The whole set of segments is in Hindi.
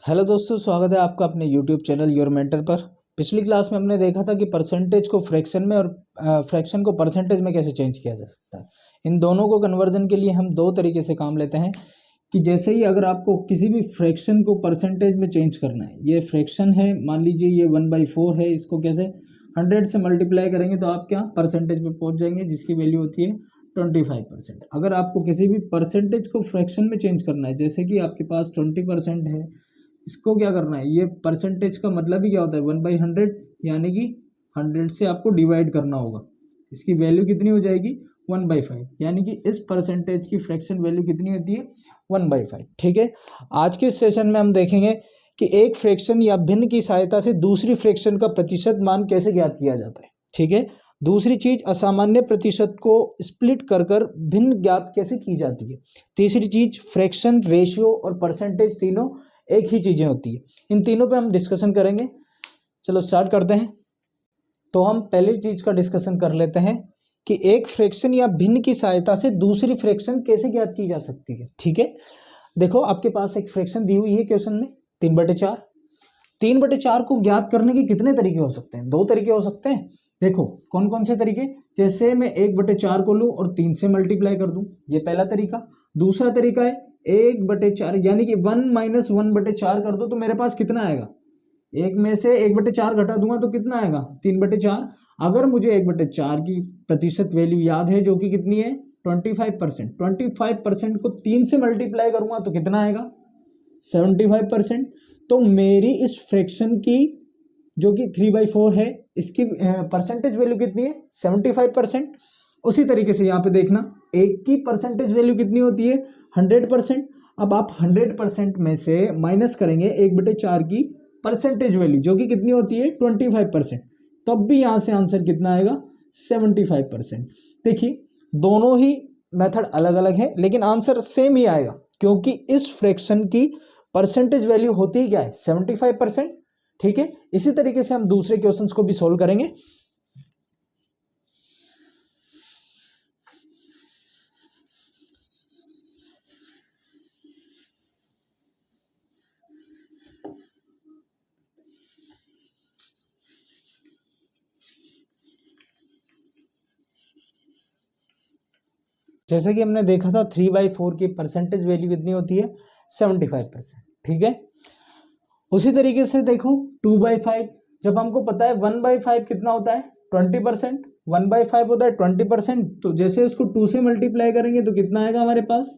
हेलो दोस्तों, स्वागत है आपका अपने यूट्यूब चैनल योर मेंटर पर। पिछली क्लास में हमने देखा था कि परसेंटेज को फ्रैक्शन में और फ्रैक्शन को परसेंटेज में कैसे चेंज किया जा सकता है। इन दोनों को कन्वर्जन के लिए हम दो तरीके से काम लेते हैं कि जैसे ही अगर आपको किसी भी फ्रैक्शन को परसेंटेज में चेंज करना है, ये फ्रैक्शन है, मान लीजिए ये 1/4 है, इसको कैसे 100 से मल्टीप्लाई करेंगे तो आप क्या परसेंटेज में पहुँच जाएंगे, जिसकी वैल्यू होती है 25%। अगर आपको किसी भी परसेंटेज को फ्रैक्शन में चेंज करना है, जैसे कि आपके पास 20% है, इसको क्या करना है, ये परसेंटेज का मतलब ही क्या होता है 1/100, यानी कि 100 से आपको डिवाइड करना होगा। इसकी वैल्यू कितनी हो जाएगी 1/5, यानी कि इस परसेंटेज की फ्रैक्शन वैल्यू कितनी होती है 1/5। ठीक है, आज के सेशन में हम देखेंगे कि एक फ्रैक्शन या भिन्न की सहायता से दूसरी फ्रैक्शन का प्रतिशत मान कैसे ज्ञात किया जाता है। ठीक है, दूसरी चीज असामान्य प्रतिशत को स्प्लिट कर कर भिन्न ज्ञात कैसे की जाती है। तीसरी चीज फ्रैक्शन, रेशियो और परसेंटेज तीनों एक ही चीजें होती है। इन तीनों पे हम डिस्कशन करेंगे। चलो स्टार्ट करते हैं। तो हम पहली चीज का डिस्कशन कर लेते हैं कि एक फ्रैक्शन या भिन्न की सहायता से दूसरी फ्रैक्शन कैसे ज्ञात की जा सकती है। ठीक है, देखो आपके पास एक फ्रैक्शन दी हुई है क्वेश्चन में 3/4। 3/4 को ज्ञात करने के कितने तरीके हो सकते हैं? दो तरीके हो सकते हैं। देखो कौन कौन से तरीके, जैसे मैं 1/4 को लूं और 3 से मल्टीप्लाई कर दूं, ये पहला तरीका। दूसरा तरीका है 1/4 यानी कि 1 - 1/4 कर दो तो मेरे पास कितना आएगा, एक में से 1/4 घटा दूंगा तो कितना आएगा 3/4। अगर मुझे 1/4 की प्रतिशत वैल्यू याद है जो कि कितनी है 25%, 25% को 3 से मल्टीप्लाई करूंगा तो कितना आएगा 75%। तो मेरी इस फ्रैक्शन की जो कि 3/4 है, इसकी परसेंटेज वैल्यू कितनी है 75%। उसी तरीके से यहाँ पे देखना, एक की परसेंटेज वैल्यू कितनी होती है 100%। अब आप 100% में से माइनस करेंगे 1/4 की परसेंटेज वैल्यू जो कि कितनी होती है 25%, तब भी यहाँ से आंसर कितना आएगा 75%। देखिए दोनों ही मेथड अलग अलग है लेकिन आंसर सेम ही आएगा, क्योंकि इस फ्रैक्शन की परसेंटेज वैल्यू होती ही क्या है 75%। ठीक है, इसी तरीके से हम दूसरे क्वेश्चंस को भी सोल्व करेंगे। जैसे कि हमने देखा था 3/4 की परसेंटेज वैल्यू कितनी होती है 75%। ठीक है, उसी तरीके से देखो 2/5, जब हमको पता है 1/5 कितना होता है 20%, 1/5 होता है 20%, तो जैसे उसको 2 से मल्टीप्लाई करेंगे तो कितना आएगा हमारे पास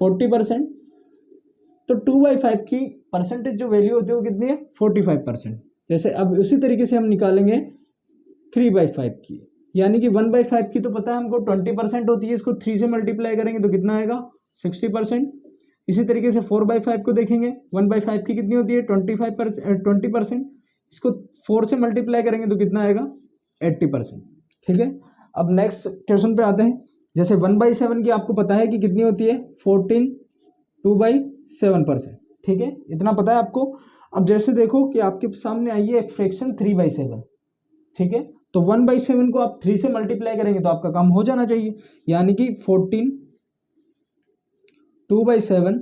40%। तो 2/5 की परसेंटेज जो वैल्यू होती है वो कितनी है 45%। जैसे अब उसी तरीके से हम निकालेंगे 3/5 की, यानी कि 1/5 की तो पता है हमको 20% होती है, इसको 3 से मल्टीप्लाई करेंगे तो कितना आएगा 60%। इसी तरीके से 4/5 को देखेंगे, 1/5 की कितनी होती है 20%, इसको 4 से मल्टीप्लाई करेंगे तो कितना आएगा 80%। ठीक है, अब नेक्स्ट क्वेश्चन पे आते हैं। जैसे 1/7 की आपको पता है कि कितनी होती है 14, 2/7%। ठीक है, इतना पता है आपको। अब जैसे देखो कि आपके सामने आई है एक फ्रैक्शन 3/7। ठीक है, तो 1/7 को आप 3 से मल्टीप्लाई करेंगे तो आपका काम हो जाना चाहिए, यानी कि 14, 2/7।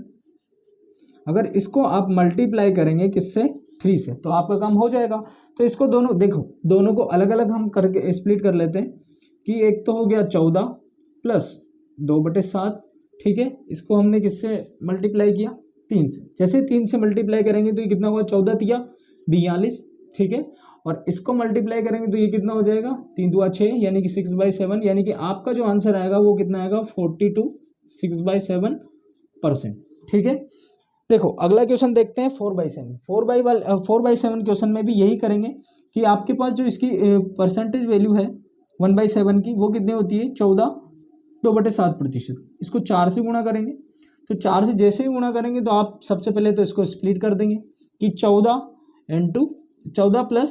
अगर इसको आप मल्टीप्लाई करेंगे किससे 3 से तो आपका काम हो जाएगा। तो इसको दोनों देखो, दोनों को अलग अलग हम करके स्प्लिट कर लेते हैं कि एक तो हो गया 14 प्लस 2/7। ठीक है, इसको हमने किससे मल्टीप्लाई किया 3 से। जैसे 3 से मल्टीप्लाई करेंगे तो ये कितना हुआ 14 तिया 42। ठीक है, और इसको मल्टीप्लाई करेंगे तो ये कितना हो जाएगा 3 दूआ 6, यानी कि 6/7, यानी कि आपका जो आंसर आएगा वो कितना आएगा 42, 6/7%। ठीक है, देखो अगला क्वेश्चन देखते हैं 4/7। 4/7 क्वेश्चन में भी यही करेंगे कि आपके पास जो इसकी परसेंटेज वैल्यू है 1/7 की वो कितनी होती है 14, 2/7%। इसको 4 से गुणा करेंगे, तो 4 से जैसे ही गुणा करेंगे तो आप सबसे पहले तो इसको स्प्लिट कर देंगे कि 14 प्लस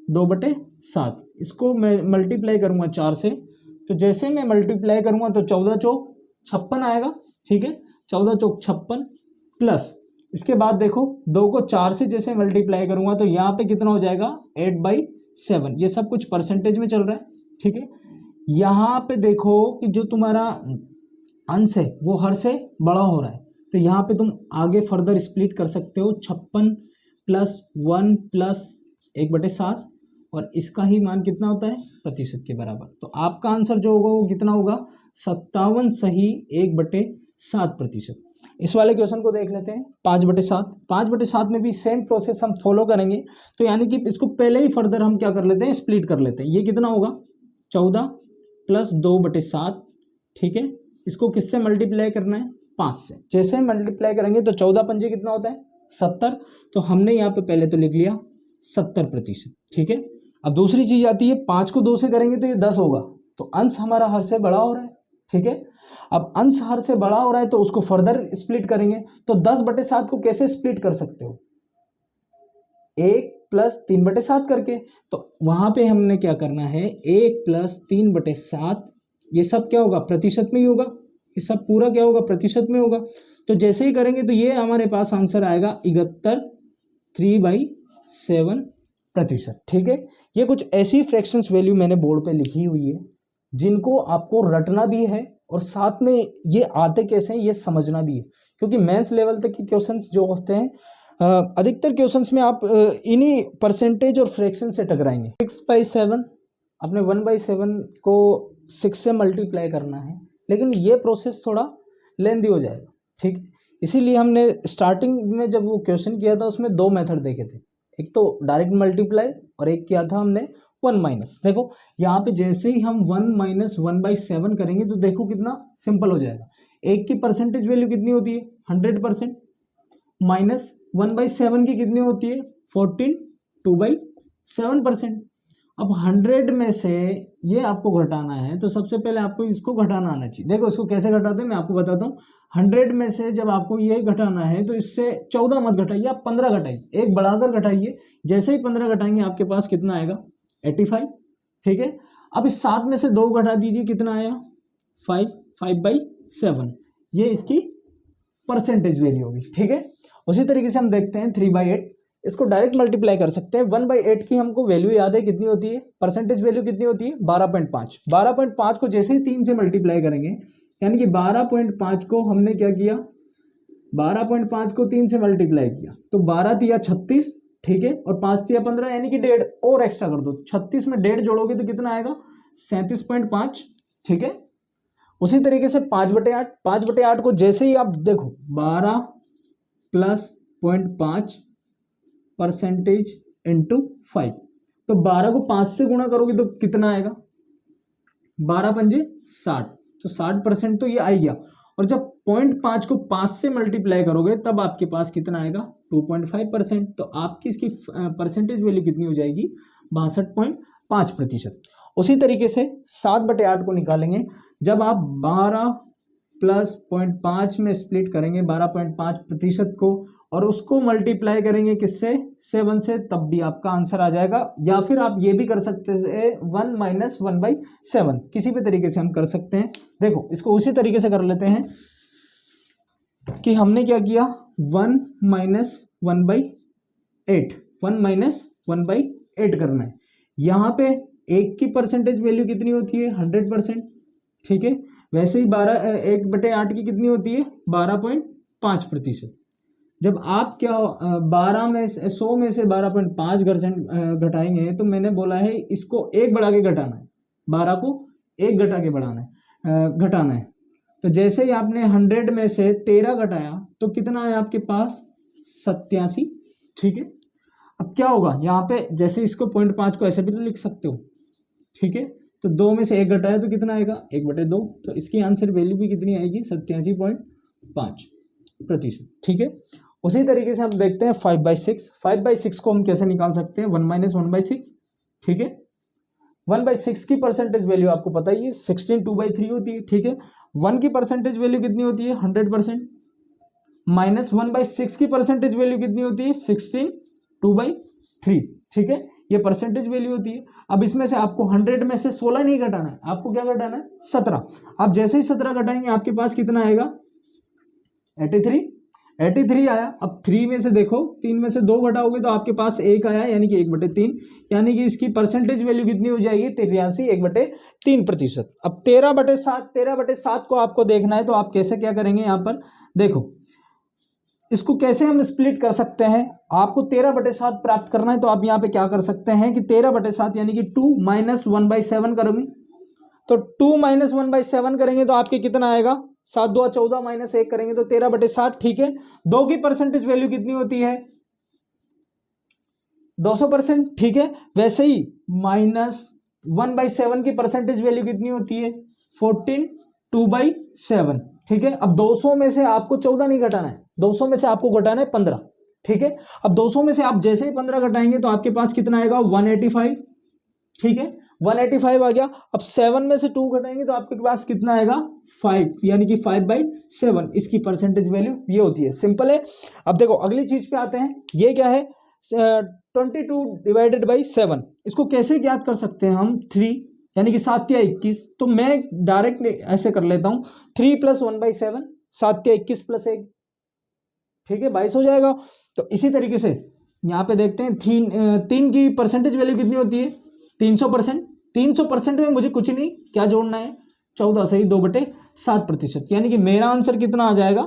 2/7, इसको मैं मल्टीप्लाई करूंगा 4 से, तो जैसे मैं मल्टीप्लाई करूंगा तो 14 चौक 56 आएगा। ठीक है, 14 चौक 56 प्लस इसके बाद देखो 2 को 4 से जैसे मल्टीप्लाई करूंगा तो यहाँ पे कितना हो जाएगा 8/7। ये सब कुछ परसेंटेज में चल रहा है। ठीक है, यहाँ पे देखो कि जो तुम्हारा अंश है वो हर से बड़ा हो रहा है, तो यहाँ पे तुम आगे फर्दर स्प्लिट कर सकते हो, 56 प्लस 1 प्लस 1/7, और इसका ही मान कितना होता है, प्रतिशत के बराबर। तो आपका आंसर जो होगा वो कितना होगा, 57 सही 1/7%। इस वाले क्वेश्चन को देख लेते हैं, 5/7। 5/7 में भी सेम प्रोसेस हम फॉलो करेंगे। तो यानी कि इसको पहले ही फर्दर हम क्या कर लेते हैं, स्प्लिट कर लेते हैं। ये कितना होगा, 14 प्लस 2/7, ठीक है। इसको किससे मल्टीप्लाई करना है, 5 से। जैसे मल्टीप्लाई करेंगे तो 14 पंजे कितना होता है, 70। तो हमने यहाँ पे पहले तो लिख लिया 70%, ठीक है। अब दूसरी चीज आती है, 5 को 2 से करेंगे तो ये 10 होगा, तो अंश हमारा हर से बड़ा हो रहा है, ठीक है। अब अंश हर से बड़ा हो रहा है तो उसको फर्दर स्प्लिट करेंगे। तो 10/7 को कैसे स्प्लिट कर सकते हो, 1 प्लस 3/7 करके। तो वहां पे हमने क्या करना है, 1 प्लस 3/7, ये सब क्या होगा, प्रतिशत में ही होगा, ये सब पूरा क्या होगा, प्रतिशत में होगा। तो जैसे ही करेंगे तो ये हमारे पास आंसर आएगा 71 3/7%, ठीक है। ये कुछ ऐसी फ्रैक्शंस वैल्यू मैंने बोर्ड पे लिखी हुई है जिनको आपको रटना भी है और साथ में ये आते कैसे हैं ये समझना भी है, क्योंकि मेंस लेवल तक के क्वेश्चंस जो होते हैं अधिकतर क्वेश्चंस में आप इन्हीं परसेंटेज और फ्रैक्शन से टकराएंगे। 6/7, अपने 1/7 को 6 से मल्टीप्लाई करना है, लेकिन ये प्रोसेस थोड़ा लेंदी हो जाएगा, ठीक है। इसीलिए हमने स्टार्टिंग में जब वो क्वेश्चन किया था उसमें 2 मेथड देखे थे, एक तो डायरेक्ट मल्टीप्लाई और एक किया था हमने 1 - देखो यहाँ पे जैसे ही हम 1 - 1/7 करेंगे तो देखो कितना सिंपल हो जाएगा। एक की परसेंटेज वैल्यू कितनी होती है, 100%, माइनस 1/7 की कितनी होती है, 14, 2/7%। अब 100 में से ये आपको घटाना है तो सबसे पहले आपको इसको घटाना आना चाहिए। देखो इसको कैसे घटाते हैं मैं आपको बताता हूँ। 100 में से जब आपको ये घटाना है तो इससे 14 मत घटाइए, आप 15 घटाइए, एक बढ़ाकर घटाइए। जैसे ही 15 घटाएंगे आपके पास कितना आएगा, 85, ठीक है। अब इस 7 में से 2 घटा दीजिए, कितना आया, 5/7, ये इसकी परसेंटेज वैल्यू होगी, ठीक है। उसी तरीके से हम देखते हैं 3/8, इसको डायरेक्ट मल्टीप्लाई कर सकते हैं। 1/8 की हमको वैल्यू याद है कितनी होती है, परसेंटेज वैल्यू कितनी होती है, 12.5। 12.5 को जैसे ही 3 से मल्टीप्लाई करेंगे, यानी कि 12.5 को हमने क्या किया, 12.5 को 3 से मल्टीप्लाई किया तो 12 तिया 36, ठीक है, और 5 तिया 15, यानी कि 1.5 और एक्स्ट्रा कर दो। 36 में 1.5 जोड़ोगे तो कितना आएगा, 37.5, ठीक है। उसी तरीके से 5/8, 5/8 को जैसे ही आप देखो 12 प्लस 0.5 परसेंटेज इंटू 5, तो 12 को 5 से गुणा करोगे तो कितना आएगा, 12 पंजे 60, तो 60% तो ये आ गया। और जब 0.5 को 5 से मल्टीप्लाई करोगे तब आपके पास कितना आएगा, 2.5%। तो आपकी इसकी परसेंटेज वैल्यू कितनी हो जाएगी, 62.5%। उसी तरीके से 7/8 को निकालेंगे, जब आप 12 प्लस 0.5 में स्प्लिट करेंगे 12.5% को, और उसको मल्टीप्लाई करेंगे किससे, 7 से, तब भी आपका आंसर आ जाएगा। या फिर आप ये भी कर सकते हैं 1 - 1/7, किसी भी तरीके से हम कर सकते हैं। देखो इसको उसी तरीके से कर लेते हैं कि हमने क्या किया, 1 - 1/8, 1 - 1/8 करना है। यहाँ पे 1 की परसेंटेज वैल्यू कितनी होती है, 100%, ठीक है। वैसे ही 1/8 की कितनी होती है, 12.5%। जब आप क्या 12 में 100 में से 12.5% घटाएंगे, तो मैंने बोला है इसको 1 बढ़ा के घटाना है, 12 को 1 घटा के घटाना है। तो जैसे ही आपने 100 में से 13 घटाया तो कितना है आपके पास, 87, ठीक है। अब क्या होगा यहाँ पे, जैसे इसको 0.5 को ऐसे भी तो लिख सकते हो, ठीक है। तो 2 में से 1 घटाया तो कितना आएगा, 1/2, तो इसकी आंसर वैल्यू भी कितनी आएगी, 87.5%, ठीक है। उसी तरीके से हम देखते हैं 5/6। 5/6 को हम कैसे निकाल सकते हैं, 1 - 1/6, ठीक है। 1/6 की परसेंटेज वैल्यू आपको पता ही है, 16 2/3 होती है, ठीक है। 1 की परसेंटेज वैल्यू कितनी होती है, 100%, माइनस 1/6 की परसेंटेज वैल्यू कितनी होती है, 16 2/3, ठीक है। ये परसेंटेज वैल्यू होती है। अब इसमें से आपको 100 में से 16 नहीं घटाना है, आपको क्या घटाना है, 17। आप जैसे ही 17 घटाएंगे आपके पास कितना आएगा, 83 आया। अब 3 में से देखो, 3 में से 2 घटाओगे तो आपके पास 1 आया, यानी कि 1/3, यानी कि इसकी परसेंटेज वैल्यू कितनी हो जाएगी, 83, 1/3%। अब 13/7 को आपको देखना है तो आप कैसे क्या करेंगे, यहाँ पर देखो इसको कैसे हम स्प्लिट कर सकते हैं, आपको 13/7 प्राप्त करना है तो आप यहाँ पे क्या कर सकते हैं कि 13/7 यानी कि 2 - 1/7 करोगे, तो 2 - 1/7 करेंगे तो आपके कितना आएगा, 7 2 14 -1 करेंगे तो 13/7। ठीक है, 2 की परसेंटेज वैल्यू कितनी होती है, 200%। ठीक है, वैसे ही -1/7 की परसेंटेज वैल्यू कितनी होती है, 14 2/7। ठीक है, अब 200 में से आपको 14 नहीं घटाना है, 200 में से आपको घटाना है 15। ठीक है, अब 200 में से आप जैसे ही 15 घटाएंगे तो आपके पास कितना आएगा, 185। ठीक है, 185 आ गया। अब 7 में से 2 घटाएंगे तो आपके पास कितना आएगा, 5, यानी कि 5/7 इसकी परसेंटेज वैल्यू ये होती है। सिंपल है। अब देखो अगली चीज पे आते हैं, ये क्या है, 22 / 7। इसको कैसे ज्ञात कर सकते हैं हम, 3 यानी कि 7 या 21। तो मैं डायरेक्ट ऐसे कर लेता हूं, 3 + 1/7, 7 या 21 + 1, ठीक है 22 हो जाएगा। तो इसी तरीके से यहाँ पे देखते हैं, 3 की परसेंटेज वैल्यू कितनी होती है, 300%। 300% में मुझे कुछ नहीं क्या जोड़ना है, 14 सही 2/7%, यानी कि मेरा आंसर कितना आ जाएगा,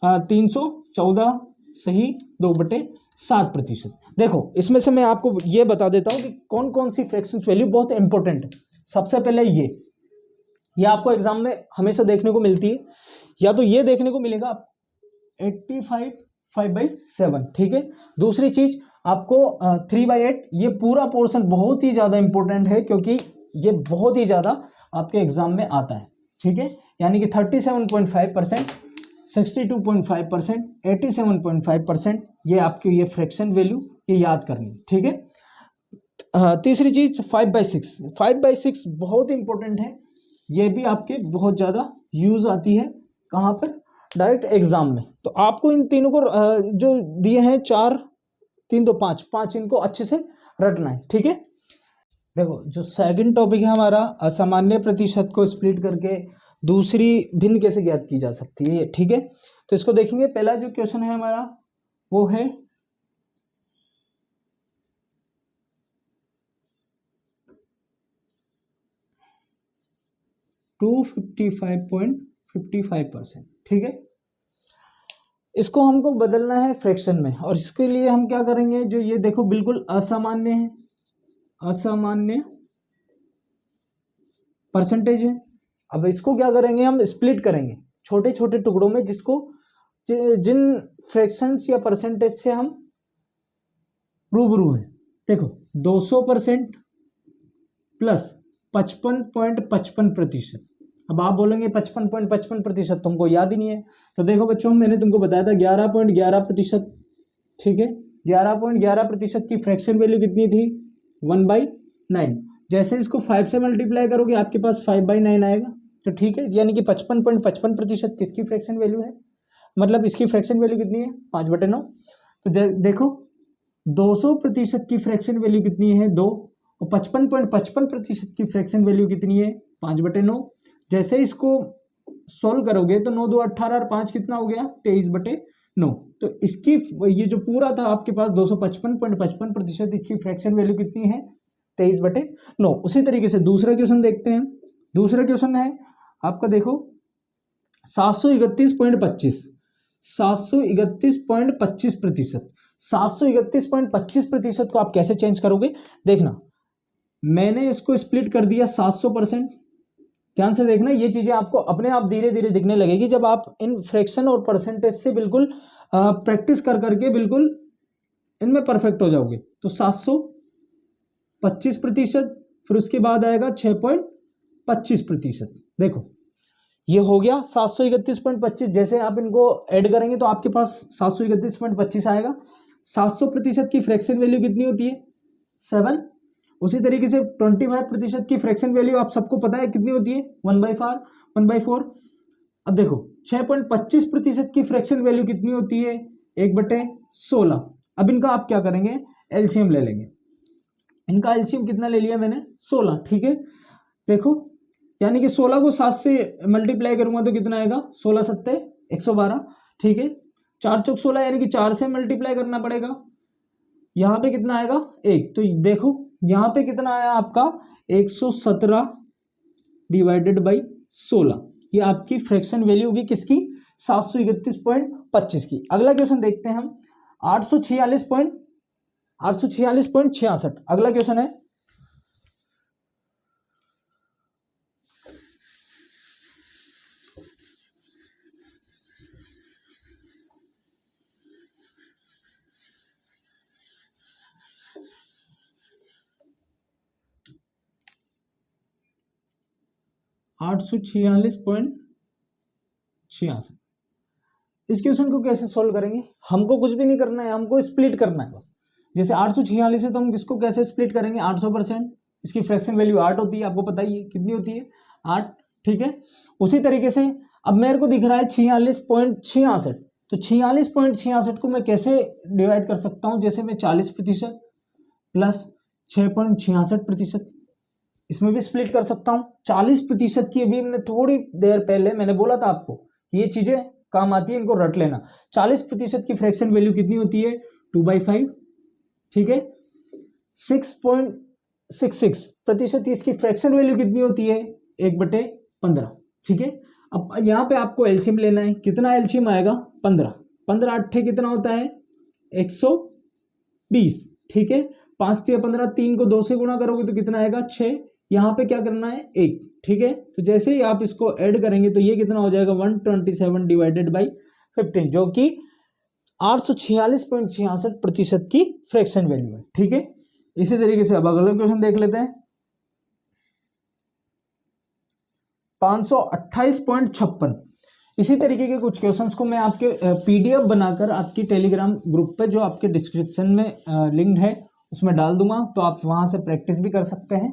314 सही 2/7%। देखो इसमें से मैं आपको ये बता देता हूँ कि कौन कौन सी फ्रैक्शंस वैल्यू बहुत इंपॉर्टेंट है। सबसे पहले ये आपको एग्जाम में हमेशा देखने को मिलती है, या तो ये देखने को मिलेगा 85 5/7। ठीक है, दूसरी चीज आपको 3/8, ये पूरा पोर्शन बहुत ही ज्यादा इंपॉर्टेंट है क्योंकि ये बहुत ही ज्यादा आपके एग्जाम में आता है। ठीक है, यानी कि 37.5%, 62.5%, 87.5%, ये आपकी ये फ्रैक्शन वैल्यू ये याद करनी। ठीक है, तीसरी चीज 5/6, 5/6 बहुत इंपॉर्टेंट है, ये भी आपके बहुत ज्यादा यूज आती है, कहाँ पर, डायरेक्ट एग्जाम में। तो आपको इन तीनों को जो दिए हैं 4 3 तो 5 इनको अच्छे से रटना है। ठीक है, देखो जो सेकंड टॉपिक है हमारा, असामान्य प्रतिशत को स्प्लिट करके दूसरी भिन्न कैसे ज्ञात की जा सकती है। ठीक है, तो इसको देखेंगे। पहला जो क्वेश्चन है हमारा वो है 255.55%। ठीक है, इसको हमको बदलना है फ्रैक्शन में, और इसके लिए हम क्या करेंगे, जो ये देखो बिल्कुल असामान्य है, असामान्य परसेंटेज है। अब इसको क्या करेंगे, हम स्प्लिट करेंगे छोटे छोटे टुकड़ों में, जिसको जिन फ्रैक्शंस या परसेंटेज से हम रूबरू हैं। देखो 200% प्लस 55.55%। अब आप बोलेंगे 55.55% तुमको याद ही नहीं है, तो देखो बच्चों मैंने तुमको बताया था 11.11%। ठीक है, 11.11% की फ्रैक्शन वैल्यू कितनी थी, 1/9। जैसे इसको 5 से मल्टीप्लाई करोगे आपके पास 5/9 आएगा। तो ठीक है, यानी कि 55.55% किसकी फ्रैक्शन वैल्यू है, मतलब इसकी फ्रैक्शन वैल्यू कितनी है, 5/9। तो देखो 200% की फ्रैक्शन वैल्यू कितनी है, 2, और 55.55% की फ्रैक्शन वैल्यू कितनी है, 5/9। जैसे इसको सोल्व करोगे तो 9 2 18 और 5 कितना हो गया, 23/9। तो इसकी ये जो पूरा था आपके पास 255.55%, इसकी फ्रैक्शन वैल्यू कितनी है, 23/9। उसी तरीके से दूसरा क्वेश्चन देखते हैं। दूसरा क्वेश्चन है आपका, देखो 731.25, 731.25%। 731.25% को आप कैसे चेंज करोगे, देखना मैंने इसको स्प्लिट कर दिया 700%। ध्यान से देखना, ये चीजें आपको अपने आप धीरे धीरे दिखने लगेगी जब आप इन फ्रैक्शन और परसेंटेज से बिल्कुल प्रैक्टिस कर करके बिल्कुल इनमें परफेक्ट हो जाओगे। तो 725%, फिर उसके बाद आएगा 6.25%। देखो ये हो गया 731.25। जैसे आप इनको ऐड करेंगे तो आपके पास 731.25 आएगा। 700% की फ्रैक्शन वैल्यू कितनी होती है, 7। उसी तरीके से 25% की फ्रैक्शन वैल्यू आप सबको पता है कितनी होती है, 1/4। अब देखो 6.25% की फ्रैक्शन वैल्यू कितनी होती है, 1/16। अब इनका आप क्या करेंगे, एलसीएम ले लेंगे। इनका एलसीएम कितना ले लिया मैंने, 16। ठीक है, देखो यानी कि 16 को 7 से मल्टीप्लाई करूंगा तो कितना आएगा, 16 7 112। ठीक है, 4 चौक 16, यानी कि 4 से मल्टीप्लाई करना पड़ेगा। यहाँ पे कितना आएगा, 1। तो देखो यहाँ पे कितना आया आपका, 117/16। ये आपकी फ्रैक्शन वैल्यू होगी किसकी, 731.25 की। अगला क्वेश्चन देखते हैं हम, 846.66। अगला क्वेश्चन है 846.66। इस क्वेश्चन को कैसे सोल्व करेंगे, हमको कुछ भी नहीं करना है, हमको स्प्लिट करना है बस। जैसे 846 है तो हम इसको कैसे स्प्लिट करेंगे, 800%, इसकी फ्रैक्शन वैल्यू 8 होती है, आपको पता ही है कितनी होती है, 8, ठीक है। उसी तरीके से अब मेरे को दिख रहा है 46.66, तो 46.66 को मैं कैसे डिवाइड कर सकता हूँ, जैसे मैं 40% प्लस 6.66%, इसमें भी स्प्लिट कर सकता हूँ। 40% की अभी मैंने थोड़ी देर पहले मैंने बोला था आपको, ये चीजें काम आती है, इनको रट लेना। 40% की फ्रैक्शन वैल्यू कितनी होती है, 2/5, ठीक है। 6.66% की इसकी फ्रैक्शन वैल्यू कितनी होती है, 1/15, ठीक है। अब यहाँ पे आपको एलसीएम लेना है, कितना एलसीएम आएगा, 15, 15 8 कितना होता है, 120, ठीक है। 5 3 15, 3 को 2 से गुणा करोगे तो कितना आएगा, 6, यहाँ पे क्या करना है, 1, ठीक है। तो जैसे ही आप इसको ऐड करेंगे तो ये कितना हो जाएगा, 127 डिवाइडेड बाई 15, जो कि 846.66% की फ्रैक्शन वैल्यू है, ठीक है। इसी तरीके से अब अगला क्वेश्चन देख लेते हैं, 528.56। इसी तरीके के कुछ क्वेश्चंस को मैं आपके पीडीएफ बनाकर आपकी टेलीग्राम ग्रुप पे, जो आपके डिस्क्रिप्शन में लिंक है, उसमें डाल दूंगा, तो आप वहां से प्रैक्टिस भी कर सकते हैं।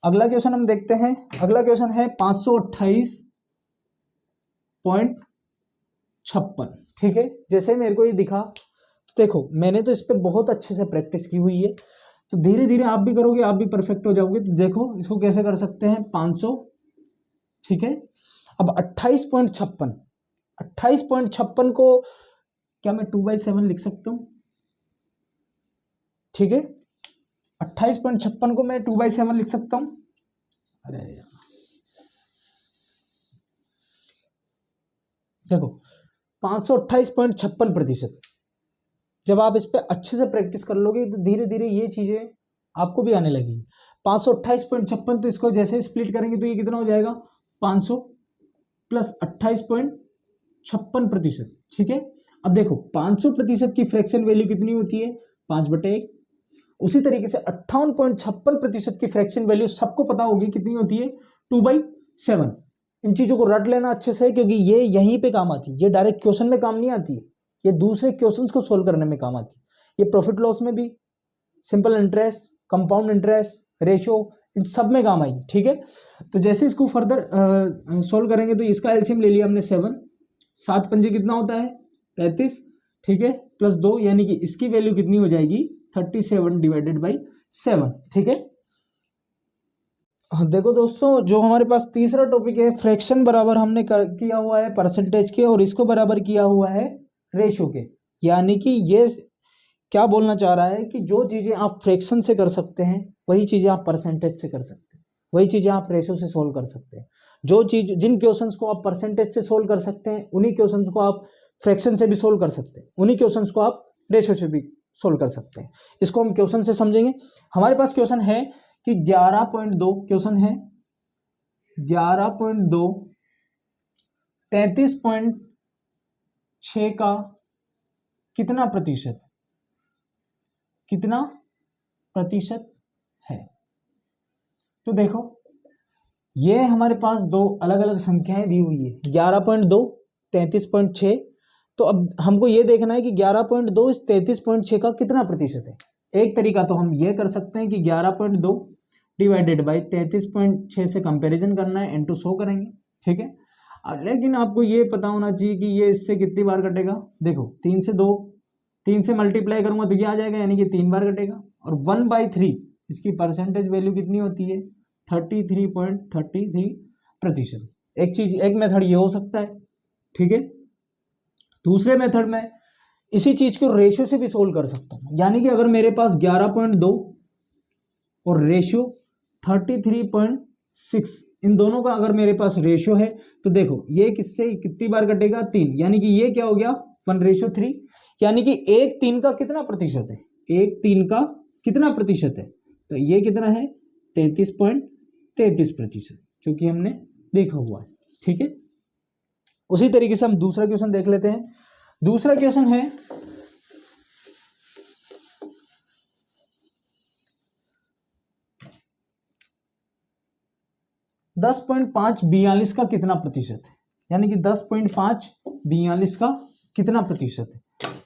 अगला क्वेश्चन हम देखते हैं, अगला क्वेश्चन है 528.56, ठीक है। जैसे मेरे को ये दिखा, तो देखो मैंने तो इस पे बहुत अच्छे से प्रैक्टिस की हुई है, तो धीरे धीरे आप भी करोगे, आप भी परफेक्ट हो जाओगे। तो देखो इसको कैसे कर सकते हैं, 500, ठीक है। अब 28.56 को क्या मैं 2/7 लिख सकता हूं, ठीक है। 28.56 को मैं 2/7 लिख सकता हूं। अरे यार, देखो 528.56%, जब आप इस पे अच्छे से प्रैक्टिस कर लोगे तो धीरे धीरे ये चीजें आपको भी आने लगेगी। 528.56, तो इसको जैसे स्प्लिट करेंगे तो ये कितना हो जाएगा, 500 प्लस 28.56%, ठीक है। अब देखो 500% की फ्रैक्शन वैल्यू कितनी होती है, 5/1। उसी तरीके से 58.56% की फ्रैक्शन वैल्यू सबको पता होगी कितनी होती है, 2/7। इन चीजों को रट लेना अच्छे से, क्योंकि ये यहीं पे काम आती है, ये डायरेक्ट क्वेश्चन में काम नहीं आती है, ये दूसरे क्वेश्चंस को सोल्व करने में काम आती है। ये प्रॉफिट लॉस में भी, simple interest, compound interest, ratio, इन सब में काम आएगी, ठीक है। तो जैसे इसको फर्दर सोल्व करेंगे तो इसका एलसीएम ले लिया हमने 7, 7 पंजे कितना होता है, 35, ठीक है, प्लस 2, यानी कि इसकी वैल्यू कितनी हो जाएगी, 37 डिवाइडेड बाई 7, ठीक है। देखो दोस्तों, जो हमारे पास तीसरा टॉपिक है, फ्रैक्शन बराबर हमने किया हुआ है परसेंटेज के, और इसको बराबर किया हुआ है रेशियो के। यानी कि ये क्या बोलना चाह रहा है कि जो चीजें आप फ्रैक्शन से कर सकते हैं वही चीजें आप परसेंटेज से कर सकते हैं, वही चीजें आप रेशियो से सोल्व कर सकते हैं। जो चीज, जिन क्वेश्चंस को आप परसेंटेज से सोल्व कर सकते हैं, उन्हीं क्वेश्चंस को आप फ्रैक्शन से भी सोल्व कर सकते हैं, उन्हीं क्वेश्चंस को आप रेशियो से भी सोल्व कर सकते हैं। इसको हम क्वेश्चन से समझेंगे। हमारे पास क्वेश्चन है कि 11.2, क्वेश्चन है 11.2 33.6 का कितना प्रतिशत है। तो देखो ये हमारे पास दो अलग अलग संख्याएं दी हुई है, 11.2, 33.6। तो अब हमको ये देखना है कि 11.2 इस 33.6 का कितना प्रतिशत है। एक तरीका तो हम ये कर सकते हैं कि 11.2 डिवाइडेड बाई 33.6 से कंपैरिजन करना है, इनटू 100 करेंगे, ठीक है। लेकिन आपको ये पता होना चाहिए कि ये इससे कितनी बार कटेगा। देखो 3 से मल्टीप्लाई करूंगा तो ये आ जाएगा, यानी कि 3 बार कटेगा। और 1/3 इसकी परसेंटेज वैल्यू कितनी होती है, 33.33%। एक मेथड ये हो सकता है, ठीक है। दूसरे मेथड में इसी चीज को रेशियो से भी सोल्व कर सकता हूं, यानी कि अगर मेरे पास 11.2 और रेशियो 33.6 इन दोनों का अगर मेरे पास रेशियो है तो देखो ये किससे कितनी बार कटेगा, 3, यानी कि ये क्या हो गया 1:3, यानी कि 1/3 का कितना प्रतिशत है, 1/3 का कितना प्रतिशत है, तो ये कितना है 33.33%, जो कि हमने देखा हुआ है। ठीक है, उसी तरीके से हम दूसरा क्वेश्चन देख लेते हैं। दूसरा क्वेश्चन है 10.542 का कितना प्रतिशत है, यानी कि 10.542 का कितना प्रतिशत है,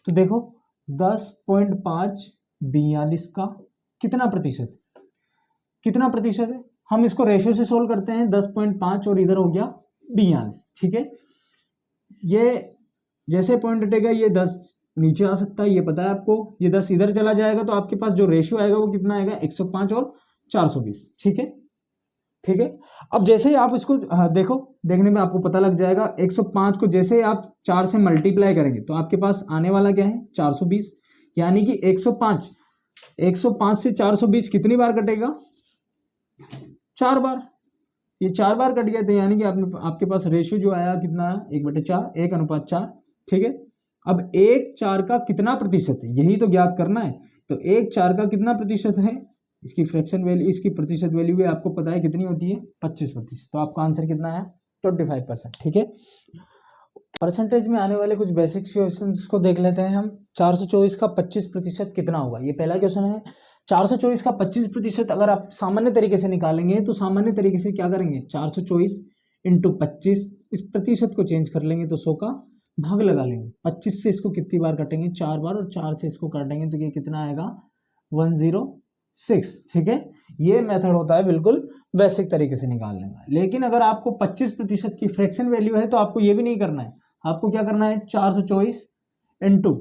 तो देखो 10.542 का कितना प्रतिशत है, हम इसको रेशियो से सोल्व करते हैं, 10.5 और इधर हो गया 42। ठीक है, ये जैसे पॉइंट हटेगा ये 10 नीचे आ सकता है, ये पता है आपको, ये 10 इधर चला जाएगा तो आपके पास जो रेशियो आएगा वो कितना आएगा 105 और 420। ठीक है, ठीक है, अब जैसे ही आप इसको देखो, देखने में आपको पता लग जाएगा 105 को जैसे ही आप 4 से मल्टीप्लाई करेंगे तो आपके पास आने वाला क्या है 420, यानी कि 105 से 420 कितनी बार कटेगा 4 बार, ये 4 बार कट गया, तो यानी कि आपके पास रेशियो जो आया कितना 1/4, 1:4। ठीक है, अब 1/4 का कितना प्रतिशत है यही तो ज्ञात करना है, तो 1/4 का कितना प्रतिशत है, इसकी फ्रैक्शन वैल्यू, इसकी प्रतिशत वैल्यू भी आपको पता है कितनी होती है 25%, तो आपका आंसर कितना है 25%। ठीक है, परसेंटेज में आने वाले कुछ बेसिक क्वेश्चंस को देख लेते हैं हम। 424 का 25% कितना होगा, ये पहला क्वेश्चन है। 424 का 25% अगर आप सामान्य तरीके से निकालेंगे तो सामान्य तरीके से क्या करेंगे 424 इंटू 25, इस प्रतिशत को चेंज कर लेंगे तो 100 का भाग लगा लेंगे, 25 से इसको कितनी बार काटेंगे 4 बार, और 4 से इसको काटेंगे तो ये कितना आएगा 106। ठीक है, ये मेथड होता है बिल्कुल बेसिक तरीके से निकालने का। लेकिन अगर आपको 25% की फ्रैक्शन वैल्यू है तो आपको ये भी नहीं करना है, आपको क्या करना है 424 इंटू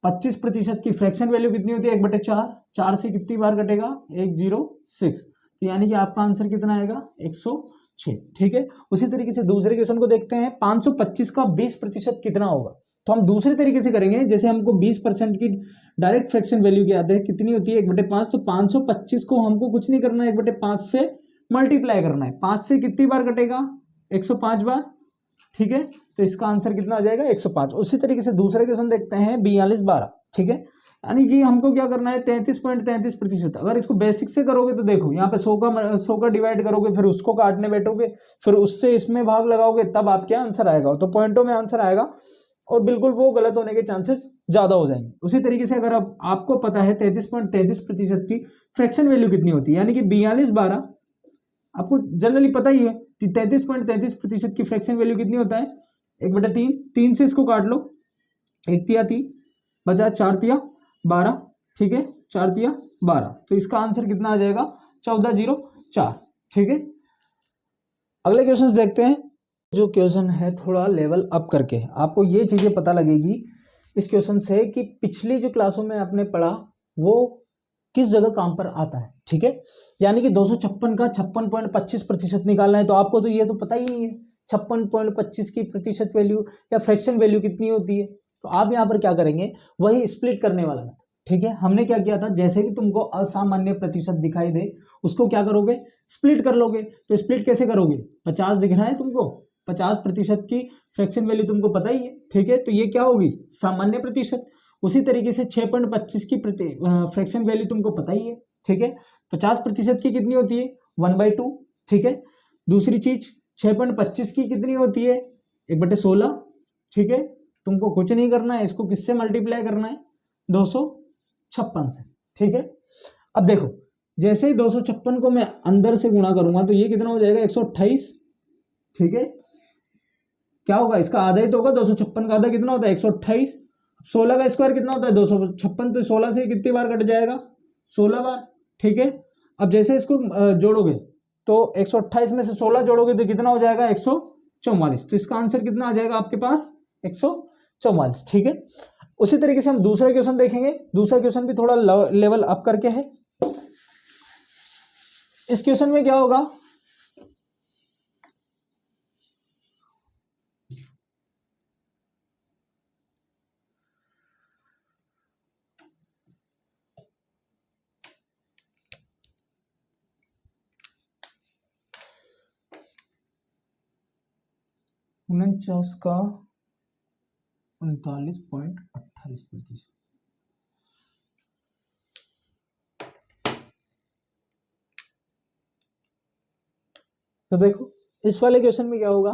25% की फ्रैक्शन वैल्यू कितनी होती है 1/4, 4 से कितनी बार कटेगा 106, तो यानी कि आपका आंसर कितना आएगा 106। ठीक है, उसी तरीके से दूसरे क्वेश्चन को देखते हैं। 525 का 20% कितना होगा, तो हम दूसरे तरीके से करेंगे, जैसे हमको 20% की डायरेक्ट फ्रैक्शन वैल्यू याद है कितनी होती है 1/5, तो 525 को हमको कुछ नहीं करना है 1/5 से मल्टीप्लाई करना है, 5 से कितनी बार कटेगा 105 बार। ठीक है, तो इसका आंसर कितना आ जाएगा 105। उसी तरीके से दूसरे क्वेश्चन देखते हैं 4212। ठीक है, यानी कि हमको क्या करना है 33.33%। अगर इसको बेसिक से करोगे तो देखो यहाँ पे 100 का डिवाइड करोगे, फिर उसको काटने बैठोगे, फिर उससे इसमें भाग लगाओगे, तब आपके आंसर आएगा, तो पॉइंटों में आंसर आएगा और बिल्कुल वो गलत होने के चांसेस ज्यादा हो जाएंगे। उसी तरीके से अगर आपको पता है 33.33% की फ्रैक्शन वैल्यू कितनी होती है, यानी कि 4212 आपको जनरली पता ही है 33.33% की फ्रैक्शन वैल्यू कितनी होता है 1/3, 3 से इसको काट लो, 1×3 बचा 4×12। ठीक है, 4×12, तो इसका आंसर कितना आ जाएगा 1404। ठीक है, अगले क्वेश्चन देखते हैं। जो क्वेश्चन है थोड़ा लेवल अप करके आपको ये चीजें पता लगेगी इस क्वेश्चन से कि पिछली जो क्लासों में आपने पढ़ा वो किस जगह काम पर आता है। ठीक है, यानी कि 256 का 56.25% निकालना है, तो आपको तो ये तो पता ही नहीं है 56.25 की प्रतिशत वैल्यू या फ्रैक्शन वैल्यू कितनी होती है, तो आप यहाँ पर क्या करेंगे वही स्प्लिट करने वाला है। ठीक है, हमने क्या किया था, जैसे भी तुमको असामान्य प्रतिशत दिखाई दे उसको क्या करोगे स्प्लिट कर लोगे, तो स्प्लिट कैसे करोगे 50 दिख रहा है तुमको, 50% की फ्रैक्शन वैल्यू तुमको पता ही है। ठीक है, तो ये क्या होगी सामान्य प्रतिशत। उसी तरीके से 6.25 की फ्रैक्शन वैल्यू तुमको पता ही है। ठीक है, 50% की कितनी होती है 1/2। ठीक है, दूसरी चीज 6.25 की कितनी होती है 1/16। ठीक है, तुमको कुछ नहीं करना है, इसको किससे मल्टीप्लाई करना है 256 से। ठीक है, अब देखो जैसे ही 256 को मैं अंदर से गुणा करूंगा तो ये कितना हो जाएगा 128। ठीक है, क्या होगा इसका आधा ही तो होगा, 256 का आधा कितना होता है 128, 16 का स्क्वायर कितना होता है 256, तो 16 से कितनी बार कट जाएगा 16 बार। ठीक है, अब जैसे इसको जोड़ोगे तो 128 में से 16 जोड़ोगे तो कितना हो जाएगा 144, तो इसका आंसर कितना आ जाएगा आपके पास 144। ठीक है, उसी तरीके से हम दूसरा क्वेश्चन देखेंगे। दूसरा क्वेश्चन भी थोड़ा लेवल अप करके है। इस क्वेश्चन में क्या होगा 49 का 39.28%। तो देखो इस वाले क्वेश्चन में क्या होगा,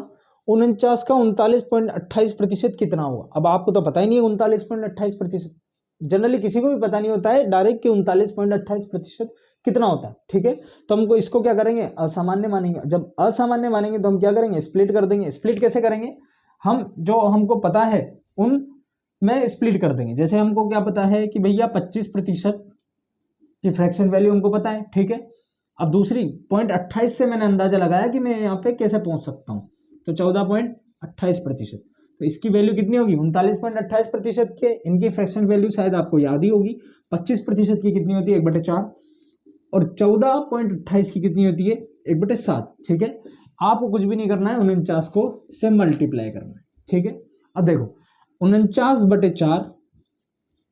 49 का 39.28% कितना होगा। अब आपको तो पता ही नहीं है 39.28%, जनरली किसी को भी पता नहीं होता है डायरेक्ट कि 39.28% कितना होता है। ठीक है, तो हमको इसको क्या करेंगे, असामान्य मानेंगे। जब असामान्य मानेंगे तो हम क्या करेंगे, स्प्लिट कर देंगे। स्प्लिट कैसे करेंगे, हम जो हमको पता है उन में स्प्लिट कर देंगे। जैसे हमको क्या पता है कि भैया 25% की फ्रैक्शन वैल्यू हमको पता है। ठीक है, अब दूसरी 0.28 से मैंने अंदाजा लगाया कि मैं यहाँ पे कैसे पहुंच सकता हूँ, तो 14.28%। तो इसकी वैल्यू कितनी होगी, 39.28% के। इनकी फ्रैक्शन वैल्यू शायद आपको याद ही होगी, 25% की कितनी होती है, 1/4, और 14.28 की कितनी होती है, 1/7। ठीक है, आपको कुछ भी नहीं करना है, 49 को से मल्टीप्लाई करना है। ठीक है, अब देखो 49/4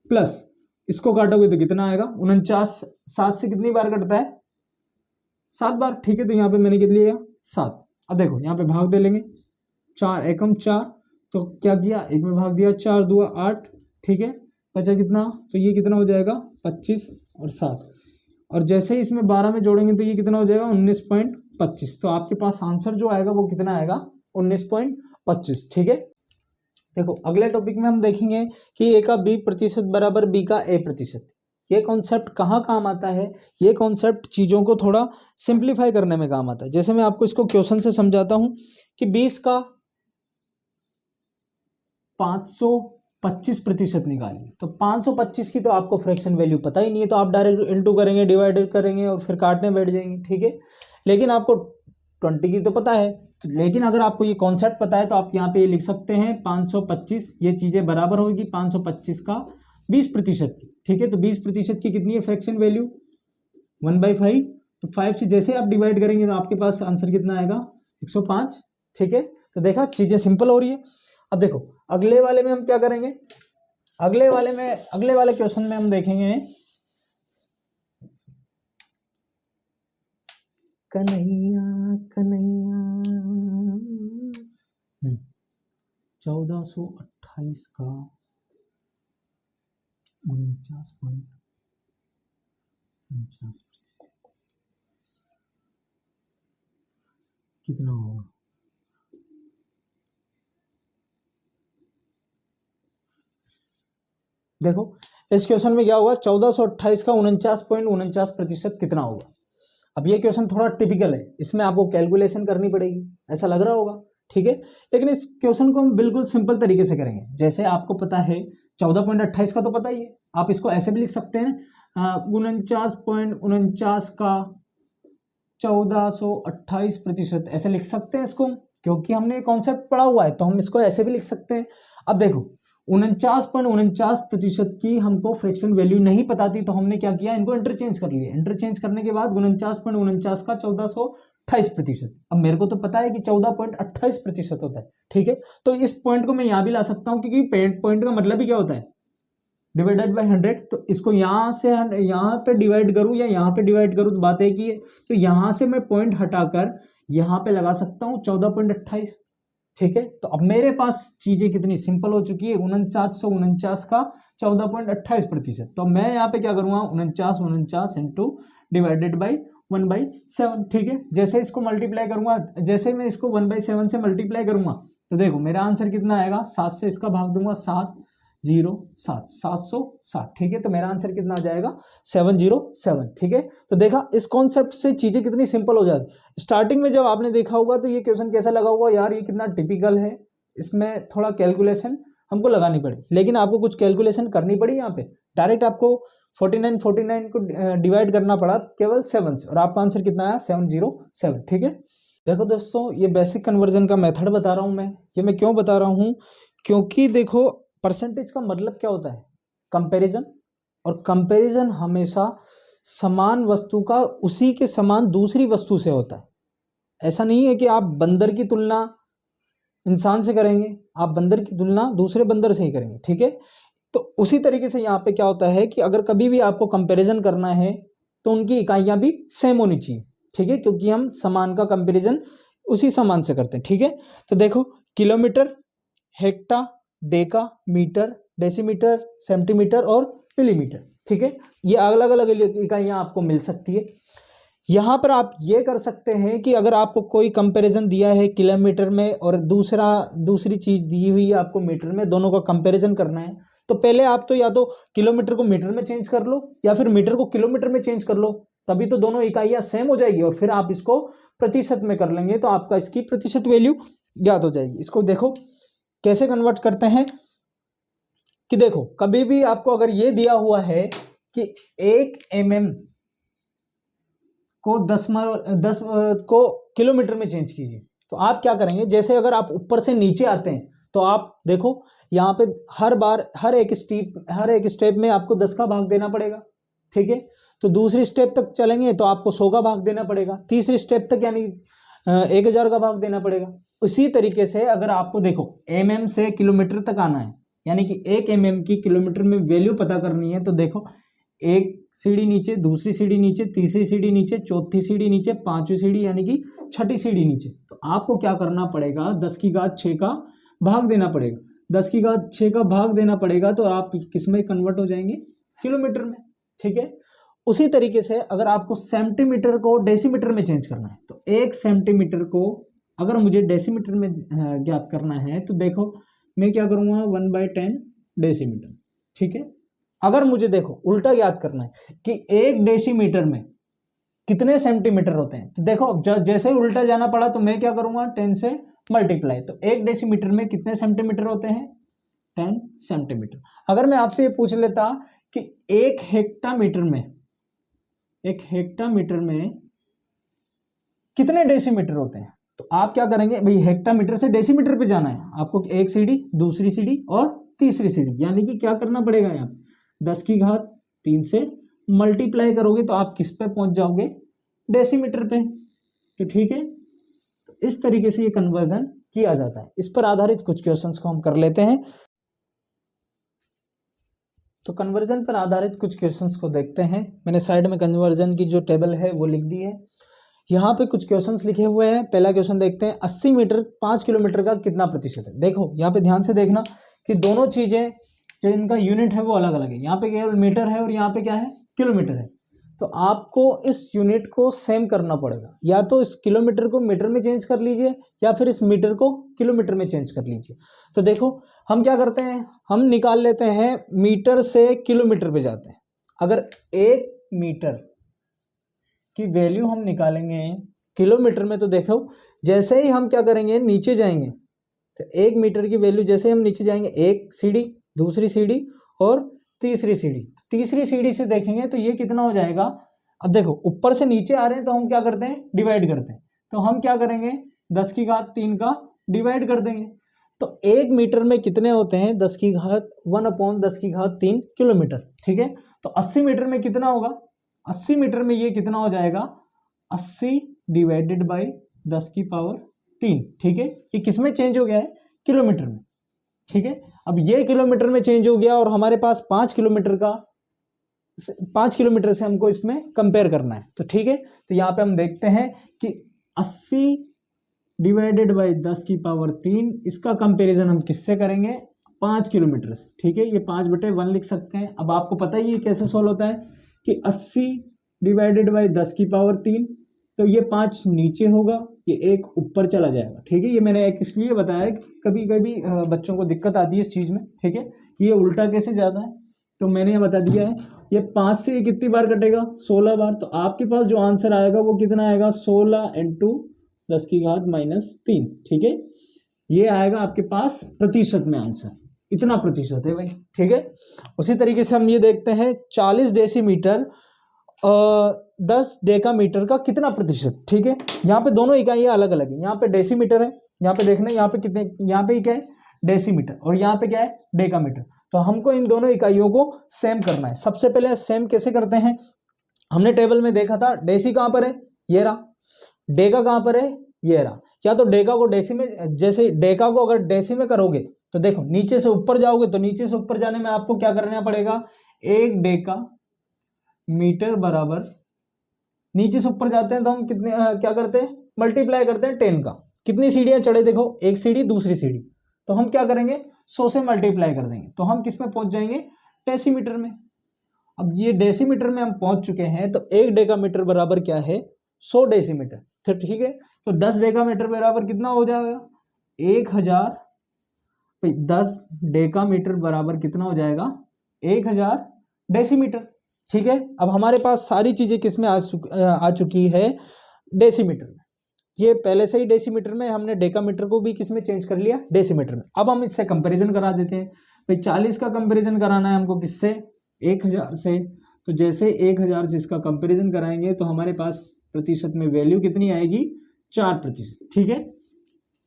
प्लस इसको काटोगे तो कितना आएगा, 49 7 से कितनी बार कटता है, 7 बार। ठीक है, तो यहाँ पे मैंने कितनी लिया, 7। अब देखो यहाँ पे भाग दे लेंगे, 4 एकम 4, तो क्या किया, एक में भाग दिया, 4 2 8। ठीक है, बचा कितना, तो ये कितना हो जाएगा, 25 और 7, और जैसे ही इसमें 12 में जोड़ेंगे तो ये कितना हो जाएगा, 19.25। तो आपके पास आंसर जो आएगा वो कितना आएगा, 19.25। ठीक है, देखो अगले टॉपिक में हम देखेंगे कि a का b% बराबर b का a%। ये कॉन्सेप्ट कहाँ काम आता है, ये कॉन्सेप्ट चीज़ों को थोड़ा सिंप्लीफाई करने में काम आता है। जैसे मैं आपको इसको क्वेश्चन से समझाता हूँ कि 20 का 525% निकालिए। तो 525 की तो आपको फ्रैक्शन वैल्यू पता ही नहीं है, तो आप डायरेक्ट इनटू करेंगे, डिवाइडेड करेंगे और फिर काटने बैठ जाएंगे। ठीक है, लेकिन आपको 20 की तो पता है, तो लेकिन अगर आपको ये कॉन्सेप्ट पता है तो आप यहाँ पे लिख सकते हैं 525, ये चीज़ें बराबर होगी 525 का 20% की। ठीक है, तो 20% की कितनी है फ्रैक्शन वैल्यू, 1/5। तो 5 से जैसे आप डिवाइड करेंगे तो आपके पास आंसर कितना आएगा, 105। ठीक है, तो देखा चीज़ें सिंपल हो रही है। अब देखो अगले वाले में हम क्या करेंगे, अगले वाले क्वेश्चन में हम देखेंगे कन्हैया कन्हैया 1428 का 49.49 कितना होगा। देखो इस क्वेश्चन में क्या होगा, 1428 का 49.49% कितना होगा। अब ये क्वेश्चन थोड़ा टिपिकल है, इसमें आपको कैलकुलेशन करनी पड़ेगी, ऐसा लग रहा होगा। ठीक है, लेकिन इस क्वेश्चन को हम बिल्कुल सिंपल तरीके से करेंगे। जैसे आपको पता है 14.28 का तो पता ही है, आप इसको ऐसे भी लिख सकते हैं 49.49 का 1428%, ऐसे लिख सकते हैं इसको, क्योंकि हमने कॉन्सेप्ट पढ़ा हुआ है तो हम इसको ऐसे भी लिख सकते हैं। अब देखो 49.49% की हमको फ्रैक्शन वैल्यू नहीं पता थी, तो हमने क्या किया, इनको इंटरचेंज कर लिया। इंटरचेंज करने के बाद 49.49 का 1428%। अब मेरे को तो पता है कि 14.28% होता है। ठीक है, तो इस पॉइंट को मैं यहाँ भी ला सकता हूँ, क्योंकि पॉइंट का मतलब ही क्या होता है, डिवाइडेड बाय 100। तो इसको यहाँ से यहाँ पे डिवाइड करूँ या यहाँ पे डिवाइड करूँ तो बात एक ही है। तो यहाँ से मैं पॉइंट हटाकर यहाँ पे लगा सकता हूँ 14.28। ठीक है, तो अब मेरे पास चीजें कितनी सिंपल हो चुकी है, 4949 का 14.28%। तो मैं यहाँ पे क्या करूंगा, 49 इंटू डिवाइडेड बाई 1/7। ठीक है, जैसे इसको मल्टीप्लाई करूंगा, जैसे मैं इसको 1/7 से मल्टीप्लाई करूंगा तो देखो मेरा आंसर कितना आएगा, 7 से इसका भाग दूंगा, 707। ठीक है, तो मेरा आंसर कितना आ जाएगा, 707। ठीक है, तो देखा इस कॉन्सेप्ट से चीजें कितनी सिंपल हो जाती। स्टार्टिंग में जब आपने देखा होगा तो ये क्वेश्चन कैसा लगा होगा, यार ये कितना टिपिकल है, इसमें थोड़ा कैलकुलेशन हमको लगानी पड़ी, लेकिन आपको कुछ कैलकुलेशन करनी पड़ी। यहाँ पे डायरेक्ट आपको 49 को डिवाइड करना पड़ा केवल 7 से, और आपका आंसर कितना आया, 707। ठीक है, देखो दोस्तों ये बेसिक कन्वर्जन का मेथड बता रहा हूँ मैं। ये मैं क्यों बता रहा हूँ, क्योंकि देखो परसेंटेज का मतलब क्या होता है, कंपैरिजन, और कंपैरिजन हमेशा समान वस्तु का उसी के समान दूसरी वस्तु से होता है। ऐसा नहीं है कि आप बंदर की तुलना इंसान से करेंगे, आप बंदर की तुलना दूसरे बंदर से ही करेंगे। ठीक है, तो उसी तरीके से यहाँ पे क्या होता है कि अगर कभी भी आपको कंपैरिजन करना है तो उनकी इकाइयां भी सेम होनी चाहिए। ठीक है, क्योंकि हम समान का कंपैरिजन उसी समान से करते हैं। ठीक है, तो देखो kilometre, hecto, deca, metre, decimetre, centimetre और मिलीमीटर। ठीक है, ये अलग अलग इकाइयाँ आपको मिल सकती है। यहाँ पर आप ये कर सकते हैं कि अगर आपको कोई कंपैरिजन दिया है किलोमीटर में और दूसरी चीज़ दी हुई है आपको मीटर में, दोनों का कंपैरिजन करना है, तो पहले आप तो या तो किलोमीटर को मीटर में चेंज कर लो या फिर मीटर को किलोमीटर में चेंज कर लो, तभी तो दोनों इकाइयाँ सेम हो जाएगी और फिर आप इसको प्रतिशत में कर लेंगे तो आपका इसकी प्रतिशत वैल्यू ज्ञात हो जाएगी। इसको देखो कैसे कन्वर्ट करते हैं कि देखो कभी भी आपको अगर ये दिया हुआ है कि 1 mm को 10 को किलोमीटर में चेंज कीजिए, तो आप क्या करेंगे, जैसे अगर आप ऊपर से नीचे आते हैं तो आप देखो यहाँ पे हर एक स्टेप में आपको 10 का भाग देना पड़ेगा। ठीक है, तो दूसरी स्टेप तक चलेंगे तो आपको 100 का भाग देना पड़ेगा, तीसरी स्टेप तक यानी 1000 का भाग देना पड़ेगा। उसी तरीके से अगर आपको देखो mm से किलोमीटर तक आना है, यानी कि 1 mm की किलोमीटर में वैल्यू पता करनी है, तो देखो एक सीढ़ी नीचे, दूसरी सीढ़ी नीचे, तीसरी सीढ़ी नीचे, चौथी सीढ़ी नीचे, पांचवी सीढ़ी यानी कि छठी सीढ़ी नीचे। तो आपको क्या करना पड़ेगा, 10 की घात 6 का भाग देना पड़ेगा। 10 की घात 6 का भाग देना पड़ेगा तो आप किस में कन्वर्ट हो जाएंगे, किलोमीटर में। ठीक है, उसी तरीके से अगर आपको सेंटीमीटर को डेसीमीटर में चेंज करना है, तो 1 सेंटीमीटर को अगर मुझे डेसीमीटर में ज्ञात करना है तो देखो मैं क्या करूँगा, 1/10 डेसीमीटर। ठीक है, अगर मुझे देखो उल्टा ज्ञात करना है कि 1 डेसीमीटर में कितने सेंटीमीटर होते हैं, तो देखो जैसे ही उल्टा जाना पड़ा तो मैं क्या करूंगा, 10 से मल्टीप्लाई, तो 1 डेसीमीटर में कितने सेंटीमीटर होते हैं, 10 सेंटीमीटर। अगर मैं आपसे ये पूछ लेता कि 1 हेक्टामीटर में कितने डेसीमीटर होते हैं, तो आप क्या करेंगे भाई, हेक्टामीटर से डेसीमीटर पे जाना है आपको, एक सीढ़ी, दूसरी सीढ़ी और तीसरी सीढ़ी, यानी कि क्या करना पड़ेगा, यहाँ 10 की घात 3 से मल्टीप्लाई करोगे तो आप किस पे पहुंच जाओगे, डेसीमीटर पे। तो ठीक है, तो इस तरीके से ये कन्वर्जन किया जाता है। इस पर आधारित कुछ क्वेश्चंस को हम कर लेते हैं। तो कन्वर्जन पर आधारित कुछ क्वेश्चंस को देखते हैं। मैंने साइड में कन्वर्जन की जो टेबल है वो लिख दी है। यहाँ पे कुछ क्वेश्चंस लिखे हुए हैं। पहला क्वेश्चन देखते हैं, 80 मीटर 5 किलोमीटर का कितना प्रतिशत है। देखो यहाँ पे ध्यान से देखना कि दोनों चीजें जो इनका यूनिट है वो अलग अलग है। यहाँ पे केवल मीटर है और यहाँ पे क्या है, किलोमीटर है। तो आपको इस यूनिट को सेम करना पड़ेगा, या तो इस किलोमीटर को मीटर में चेंज कर लीजिए या फिर इस मीटर को किलोमीटर में चेंज कर लीजिए। तो देखो हम क्या करते हैं, हम निकाल लेते हैं मीटर से किलोमीटर पे जाते हैं। अगर 1 मीटर की वैल्यू हम निकालेंगे किलोमीटर में, तो देखो जैसे ही हम क्या करेंगे, नीचे जाएंगे, तो 1 मीटर की वैल्यू जैसे हम नीचे जाएंगे, एक सीढ़ी, दूसरी सीढ़ी और तीसरी सीढ़ी, तीसरी सीढ़ी से देखेंगे तो ये कितना हो जाएगा। अब देखो ऊपर से नीचे आ रहे हैं तो हम क्या करते हैं, डिवाइड करते हैं। तो हम क्या करेंगे, 10 की घात 3 का डिवाइड कर देंगे। तो 1 मीटर में कितने होते हैं, 10 की घात 1/10 की घात 3 किलोमीटर। ठीक है, तो 80 मीटर में कितना होगा, 80 मीटर में ये कितना हो जाएगा, 80 डिवाइडेड बाई 10 की पावर 3। ठीक है, ये किस में चेंज हो गया है, किलोमीटर में। ठीक है, अब ये किलोमीटर में चेंज हो गया और हमारे पास 5 किलोमीटर से हमको इसमें कंपेयर करना है। तो ठीक है, तो यहाँ पे हम देखते हैं कि 80 डिवाइडेड बाई 10 की पावर 3, इसका कंपेरिजन हम किससे करेंगे, 5 किलोमीटर से। ठीक है, ये 5/1 लिख सकते हैं। अब आपको पता ही ये कैसे सोल्व होता है कि 80 डिवाइडेड बाई 10 की पावर 3, तो ये 5 नीचे होगा, ये 1 ऊपर चला जाएगा। ठीक है, ये मैंने एक इसलिए बताया कि कभी कभी बच्चों को दिक्कत आती है इस चीज़ में। ठीक है, ये उल्टा कैसे जाता है, तो मैंने ये बता दिया है। ये 5 से ये कितनी बार कटेगा, 16 बार। तो आपके पास जो आंसर आएगा वो कितना आएगा, 16 × 10 की घात -3। ठीक है, ये आएगा आपके पास प्रतिशत में आंसर, इतना प्रतिशत है भाई। ठीक है, उसी तरीके से हम ये देखते हैं 40 डेसीमीटर 10 डेकामीटर का कितना प्रतिशत। ठीक है, यहाँ पे दोनों इकाइयाँ अलग अलग है। यहाँ पे डेसीमीटर है, यहाँ पे देखना यहाँ पे कितने, यहाँ पे क्या है, डेसीमीटर, और यहाँ पे क्या है, डेकामीटर। तो हमको इन दोनों इकाइयों को सेम करना है। सबसे पहले सेम कैसे करते हैं, हमने टेबल में देखा था, डेसी कहाँ पर है, ये रहा, डेका कहाँ पर है, ये रहा। या तो डेका को डेसी में, जैसे डेका को अगर डेसी में करोगे तो देखो नीचे से ऊपर जाओगे, तो नीचे से ऊपर जाने में आपको क्या करना पड़ेगा, 1 डेका मीटर बराबर, नीचे से ऊपर जाते हैं तो हम कितने क्या करते हैं, मल्टीप्लाई करते हैं 10 का। कितनी सीढ़ियां चढ़े देखो, एक सीढ़ी दूसरी सीढ़ी, तो हम क्या करेंगे 100 से मल्टीप्लाई कर देंगे, तो हम किस में पहुंच जाएंगे डेसीमीटर में। अब ये डेसीमीटर में हम पहुंच चुके हैं, तो 1 डेकामीटर बराबर क्या है 100 डेसीमीटर। तो ठीक है, तो 10 डेकामीटर बराबर कितना हो जाएगा 1000, 10 डेकामीटर बराबर कितना हो जाएगा 1000 डेसीमीटर। ठीक है, अब हमारे पास सारी चीजें किस में आ चुकी है डेसीमीटर में। ये पहले से ही डेसीमीटर में, हमने डेकामीटर को भी किस में चेंज कर लिया डेसीमीटर में। अब हम इससे कंपैरिजन करा देते हैं भाई, 40 का कंपैरिजन कराना है हमको किससे 1000 से, तो जैसे 1000 से इसका कंपैरिजन कराएंगे तो हमारे पास प्रतिशत में वैल्यू कितनी आएगी 4%। ठीक है,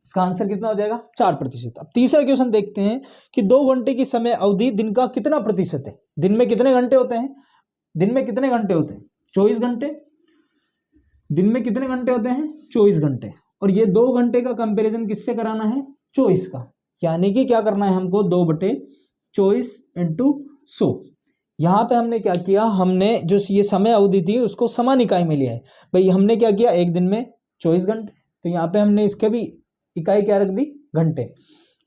इसका आंसर कितना हो जाएगा 4%। अब तीसरा क्वेश्चन देखते हैं कि 2 घंटे की समय अवधि दिन का कितना प्रतिशत है। दिन में कितने घंटे होते हैं, दिन में कितने घंटे होते हैं 24 घंटे। दिन में कितने घंटे होते हैं 24 घंटे। और ये 2 घंटे का कंपैरिजन किससे कराना है 24 का, यानी कि क्या करना है हमको 2/24 × 100। यहाँ पे हमने क्या किया, हमने जो ये समय अवधि थी उसको समान इकाई में लिया है भाई। हमने क्या किया, एक दिन में 24 घंटे, तो यहाँ पे हमने इसके भी इकाई क्या रख दी घंटे,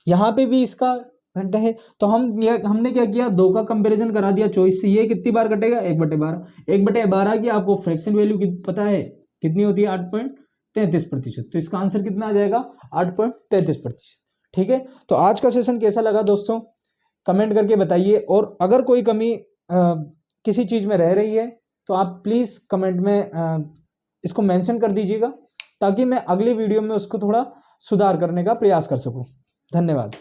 यहाँ पे भी इसका घंटे है। तो हमने क्या किया 2 का कंपैरिजन करा दिया 24 से। ये कितनी बार कटेगा 1/12। 1/12 की आपको फ्रैक्शन वैल्यू पता है कितनी होती है 8.33%। तो इसका आंसर कितना आ जाएगा 8.33%। ठीक है, तो आज का सेशन कैसा लगा दोस्तों कमेंट करके बताइए। और अगर कोई कमी किसी चीज में रह रही है तो आप प्लीज कमेंट में इसको मेंशन कर दीजिएगा, ताकि मैं अगली वीडियो में उसको थोड़ा सुधार करने का प्रयास कर सकूं। धन्यवाद।